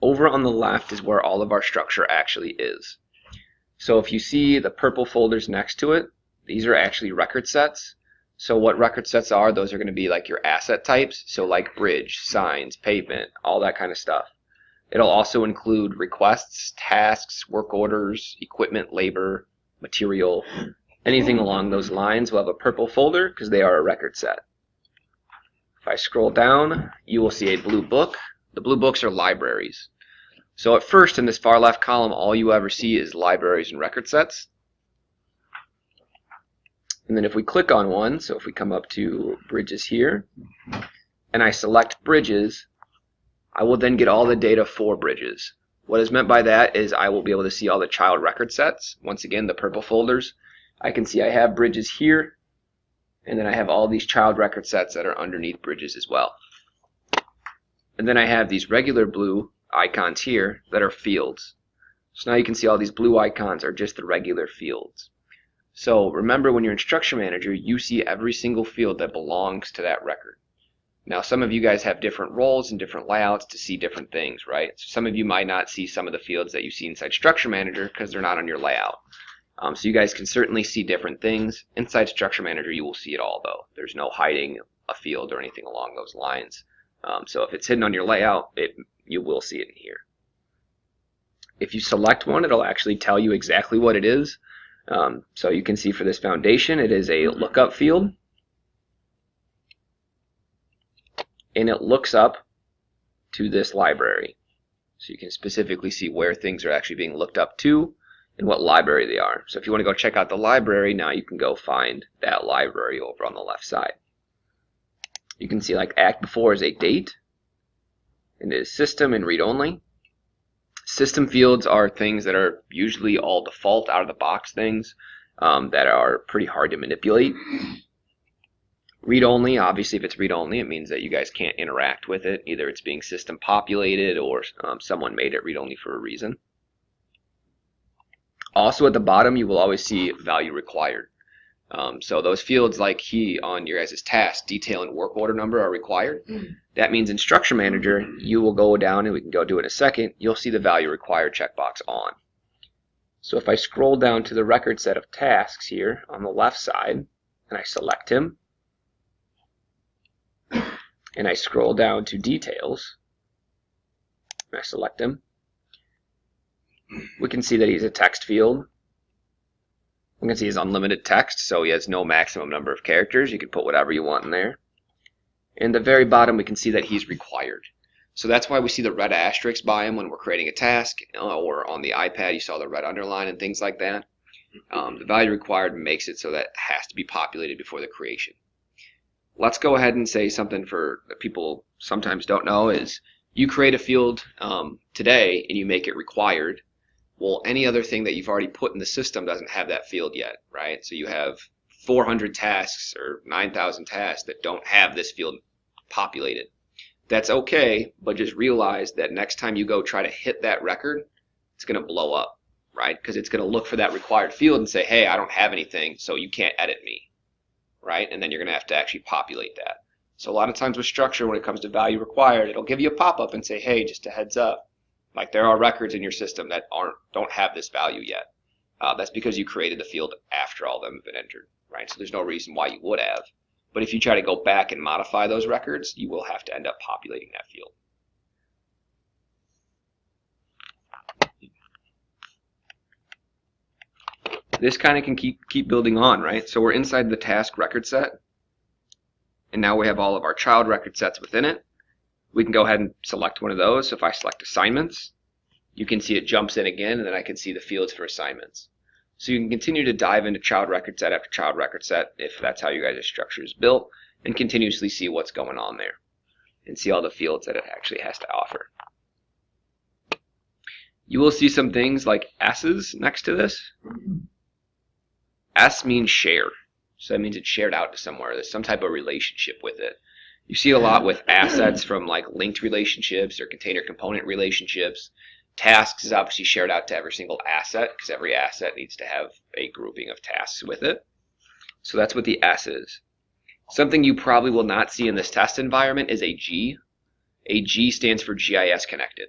over on the left is where all of our structure actually is. So if you see the purple folders next to it, these are actually record sets. So what record sets are, those are going to be like your asset types, so like bridge, signs, pavement, all that kind of stuff. It'll also include requests, tasks, work orders, equipment, labor, material, anything along those lines will have a purple folder because they are a record set. If I scroll down, you will see a blue book. The blue books are libraries. So at first in this far left column, all you ever see is libraries and record sets. And then if we click on one, so if we come up to bridges here, and I select bridges, I will then get all the data for bridges. What is meant by that is I will be able to see all the child record sets. Once again, the purple folders. I can see I have bridges here, and then I have all these child record sets that are underneath bridges as well. And then I have these regular blue icons here that are fields. So now you can see all these blue icons are just the regular fields. So remember, when you're in Structure Manager, you see every single field that belongs to that record. Now some of you guys have different roles and different layouts to see different things, right? So some of you might not see some of the fields that you see inside Structure Manager because they're not on your layout. So you guys can certainly see different things. Inside Structure Manager you will see it all though. There's no hiding a field or anything along those lines. So if it's hidden on your layout, you will see it in here. If you select one, it'll actually tell you exactly what it is. So you can see for this foundation, it is a lookup field. And it looks up to this library. So you can specifically see where things are actually being looked up to and what library they are. So if you want to go check out the library, now you can go find that library over on the left side. You can see like Act Before is a date, and it is system and read only. System fields are things that are usually all default out of the box things that are pretty hard to manipulate. Read only, obviously if it's read only, it means that you guys can't interact with it. Either it's being system populated or someone made it read only for a reason. Also at the bottom you will always see value required. So those fields like key on your guys' task, detail, and work order number are required. That means in Structure Manager you will go down, and we can go do it in a second, you'll see the value required checkbox on. So if I scroll down to the record set of tasks here on the left side, and I select him, and I scroll down to details, and I select him, we can see that he's a text field. We can see his unlimited text, so he has no maximum number of characters. You can put whatever you want in there. And at the very bottom we can see that he's required. So that's why we see the red asterisk by him when we're creating a task, or on the iPad you saw the red underline and things like that. The value required makes it so that it has to be populated before the creation. Let's go ahead and say something for that people sometimes don't know is you create a field today and you make it required. Well, any other thing that you've already put in the system doesn't have that field yet, right? So you have 400 tasks or 9,000 tasks that don't have this field populated. That's okay, but just realize that next time you go try to hit that record, it's going to blow up, right? Because it's going to look for that required field and say, hey, I don't have anything, so you can't edit me, right? And then you're going to have to actually populate that. So a lot of times with Structure, when it comes to value required, it'll give you a pop-up and say, hey, just a heads up. Like there are records in your system that don't have this value yet. That's because you created the field after all of them have been entered, right? So there's no reason why you would have. But if you try to go back and modify those records, you will have to end up populating that field. This kind of can keep building on, right? So we're inside the task record set, and now we have all of our child record sets within it. We can go ahead and select one of those. So if I select assignments, you can see it jumps in again, and then I can see the fields for assignments. So you can continue to dive into child record set after child record set if that's how you guys' structure is built, and continuously see what's going on there and see all the fields that it actually has to offer. You will see some things like S's next to this. S means share. So that means it's shared out to somewhere. There's some type of relationship with it. You see it a lot with assets from like linked relationships or container component relationships. Tasks is obviously shared out to every single asset because every asset needs to have a grouping of tasks with it. So that's what the S is. Something you probably will not see in this test environment is a G. A G stands for GIS connected.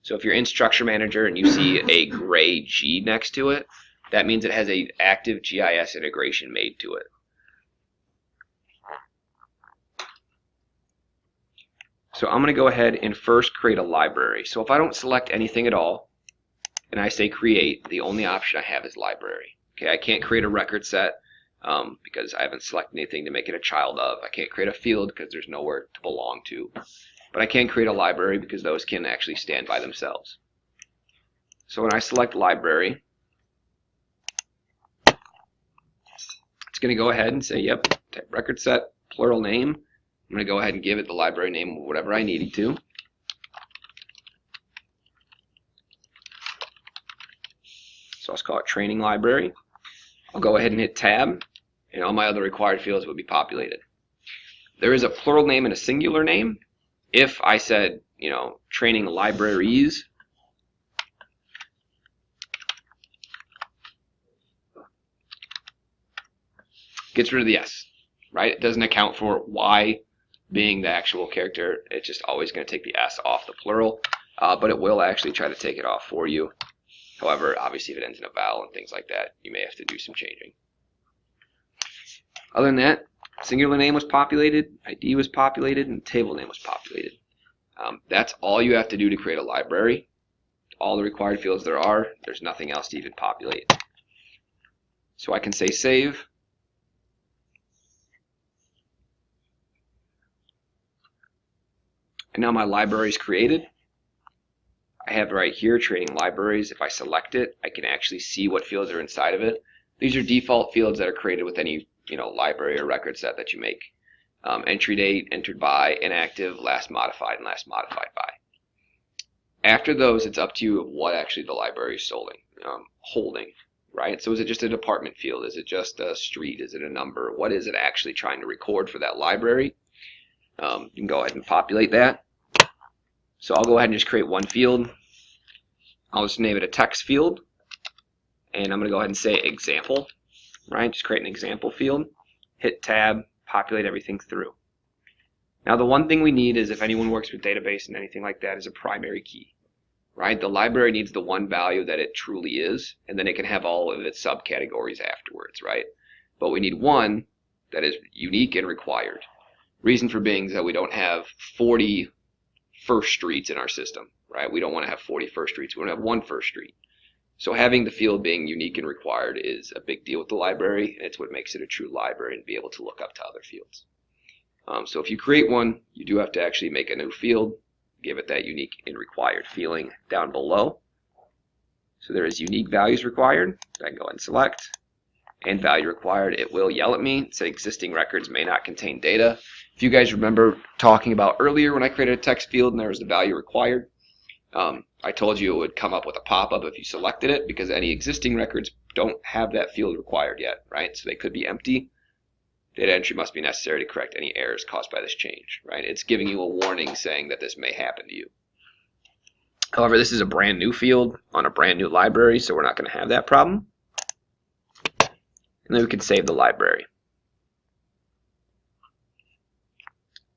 So if you're in Structure Manager and you see a gray G next to it, that means it has an active GIS integration made to it. So I'm going to go ahead and first create a library. So if I don't select anything at all, and I say create, the only option I have is library. Okay, I can't create a record set because I haven't selected anything to make it a child of. I can't create a field because there's nowhere to belong to. But I can create a library because those can actually stand by themselves. So when I select library, it's going to go ahead and say, yep, type record set, plural name. I'm going to go ahead and give it the library name, whatever I needed to. So let's call it training library. I'll go ahead and hit tab, and all my other required fields will be populated. There is a plural name and a singular name. If I said, training libraries, gets rid of the S, right? It doesn't account for Y being the actual character. It's just always going to take the S off the plural, but it will actually try to take it off for you. However, obviously if it ends in a vowel and things like that, you may have to do some changing. Other than that, singular name was populated, ID was populated, and table name was populated. That's all you have to do to create a library. All the required fields there are, there's nothing else to even populate. So I can say save. And now my library is created. I have right here training libraries. If I select it, I can actually see what fields are inside of it. These are default fields that are created with any library or record set that you make. Entry date, entered by, inactive, last modified, and last modified by. After those, it's up to you what actually the library is holding, right? So is it just a department field? Is it just a street? Is it a number? What is it actually trying to record for that library? You can go ahead and populate that. So I'll go ahead and just create one field. I'll just name it a text field. And I'm going to go ahead and say example, right? Just create an example field. Hit tab, populate everything through. Now the one thing we need is, if anyone works with database and anything like that, is a primary key, right? The library needs the one value that it truly is, and then it can have all of its subcategories afterwards, right? But we need one that is unique and required. Reason for being is that we don't have 40 first streets in our system, right? We don't want to have 40 first streets. We want to have one first street. So having the field being unique and required is a big deal with the library, and it's what makes it a true library and be able to look up to other fields. So if you create one, you do have to actually make a new field, give it that unique and required feeling down below. So there is unique values required. I can go ahead and select, and value required. It will yell at me, say existing records may not contain data. If you guys remember talking about earlier when I created a text field and there was the value required, I told you it would come up with a pop-up if you selected it, because any existing records don't have that field required yet, right? So they could be empty. Data entry must be necessary to correct any errors caused by this change, right? It's giving you a warning saying that this may happen to you. However, this is a brand new field on a brand new library, so we're not going to have that problem. And then we can save the library.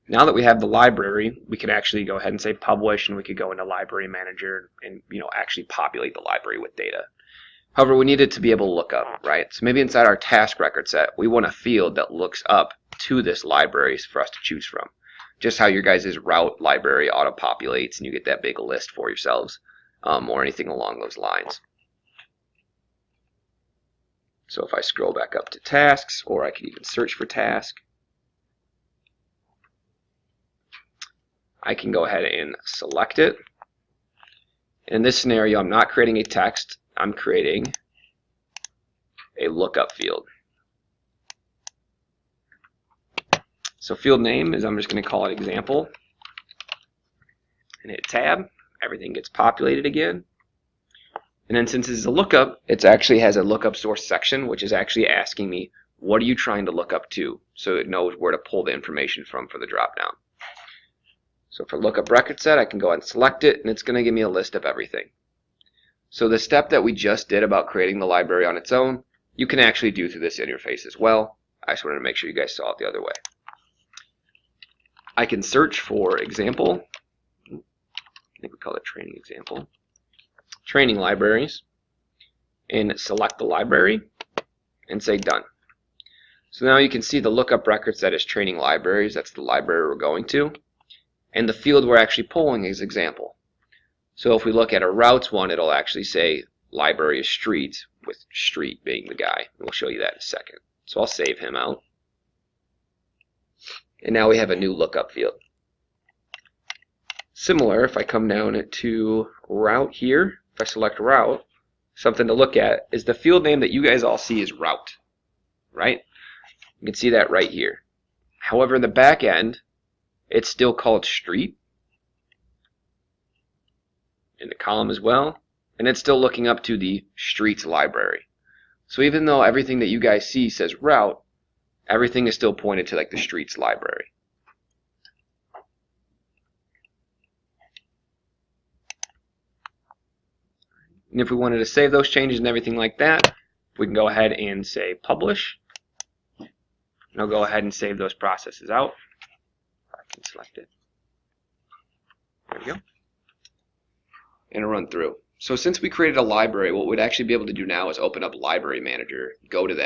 Now that we have the library, we can actually go ahead and say publish, and we could go into Library Manager and actually populate the library with data. However, we need it to be able to look up, right? So maybe inside our task record set, we want a field that looks up to this library for us to choose from. Just how your guys' route library auto-populates and you get that big list for yourselves, or anything along those lines. So if I scroll back up to tasks, or I can even search for task, I can go ahead and select it. In this scenario, I'm not creating a text, I'm creating a lookup field. So field name is, I'm just going to call it example, and hit tab. Everything gets populated again. And then since it's a lookup, it actually has a lookup source section, which is actually asking me, what are you trying to look up to? So it knows where to pull the information from for the dropdown. So for lookup record set, I can go ahead and select it, and it's going to give me a list of everything. So the step that we just did about creating the library on its own, you can actually do through this interface as well. I just wanted to make sure you guys saw it the other way. I can search for example, think we call it training example. Training libraries, and select the library and say done. So now you can see the lookup records that is training libraries. That's the library we're going to. And the field we're actually pulling is example. So if we look at a routes one, it'll actually say library is street, with street being the guy. We'll show you that in a second. So I'll save him out. And now we have a new lookup field. Similar, if I come down to route here, if I select route, something to look at is the field name that you guys all see is route, right? You can see that right here. However, in the back end, it's still called street in the column as well, and it's still looking up to the streets library. So even though everything that you guys see says route, everything is still pointed to like the streets library. And if we wanted to save those changes and everything like that, we can go ahead and say publish. And I'll go ahead and save those processes out. I can select it. There we go. And run through. So since we created a library, what we'd actually be able to do now is open up Library Manager, go to that.